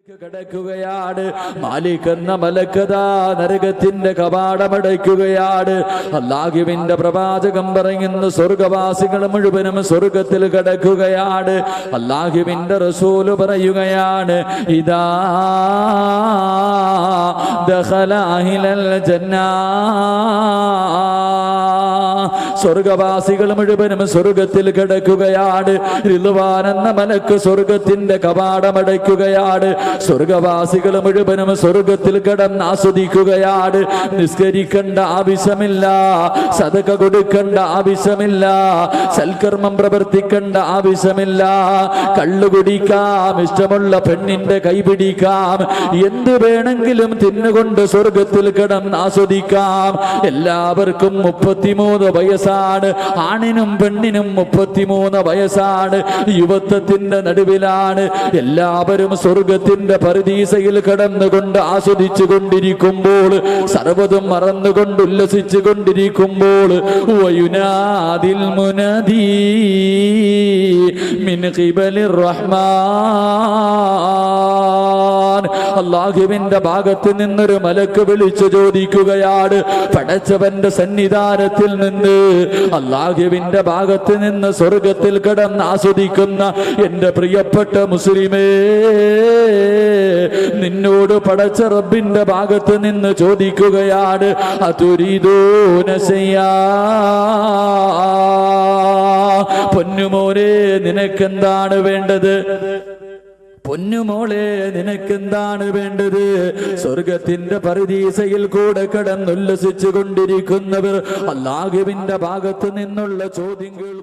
കിടക്കുകയാണ്. മാലിക് എന്ന മലക്കതാ നരകത്തിന്റെ കവാടമടയ്ക്കുകയാണ്. അല്ലാഹുവിന്റെ പ്രവാചകൻ പറയുന്നു, സ്വർഗവാസികൾ മുഴുവനും സ്വർഗത്തിൽ കിടക്കുകയാണ്. അല്ലാഹുവിന്റെ റസൂല് പറയുകയാണ്, ഇദാ ദഖല അഹ്ലൽ ജന്നാ, സ്വർഗവാസികൾ മുഴുവനും സ്വർഗത്തിൽ കിടക്കുകയാണ്. റിദ്വാൻ എന്ന മലക്ക് സ്വർഗത്തിന്റെ കവാടമടയ്ക്കുകയാണ്. സ്വർഗവാസികൾ മുഴുവനും സ്വർഗത്തിൽ കിടന്ന് ആസ്വദിക്കുകയാണ്. നിസ്കരിക്കേണ്ട ആവശ്യമില്ല, സദഖ കൊടുക്കേണ്ട ആവശ്യമില്ല, സൽക്കർമ്മം പ്രവർത്തിക്കേണ്ട ആവശ്യമില്ല, കള്ളു കുടിക്കാം, ഇഷ്ടമുള്ള പെണ്ണിന്റെ കൈപിടിക്കാം, എന്ത് വേണമെങ്കിലും തിന്നുകൊണ്ട് സ്വർഗത്തിൽ കിടന്ന് ആസ്വദിക്കാം. എല്ലാവർക്കും 33 വയസ്സാണ്. ആണിനും പെണ്ണിനും 33 വയസ്സാണ്. യുവത്വത്തിന്റെ നടുവിലാണ്. എല്ലാവരും സ്വർഗത്തിന്റെ പരദീസയിൽ കിടന്നുകൊണ്ട് ആസ്വദിച്ചു കൊണ്ടിരിക്കുമ്പോൾ, സർവ്വതും മറന്നുകൊണ്ട് ഉല്ലസിച്ചു കൊണ്ടിരിക്കുമ്പോൾ, വയുനാദിൽ മുനദീ മിൻ ഖിബലിർ റഹ്മാൻ, അല്ലാഹുവിന്റെ ഭാഗത്ത് നിന്നൊരു മലക്ക് വിളിച്ചു ചോദിക്കുകയാണ്. പടച്ചവന്റെ സന്നിധാനത്തിൽ നിന്ന്, അല്ലാഹുവിന്റെ ഭാഗത്ത് നിന്ന് സ്വർഗത്തിൽ കിടന്ന് ആസ്വദിക്കുന്ന എന്റെ പ്രിയപ്പെട്ട മുസ്ലിമേ, നിന്നോട് പടച്ച റബ്ബിന്റെ ഭാഗത്ത് നിന്ന് ചോദിക്കുകയാണ്, അതുരീദൂന ശയ്യാ, പൊന്നുമോനെ നിനക്കെന്താണ് വേണ്ടത്? പൊന്നുമോളെ നിനക്കെന്താണ് വേണ്ടത്? സ്വർഗത്തിന്റെ പരദീസയിൽ കൂടെ കിടന്നുല്ലസിച്ചു കൊണ്ടിരിക്കുന്നവർ അല്ലാഹുവിന്റെ ഭാഗത്ത് നിന്നുള്ള ചോദ്യങ്ങൾ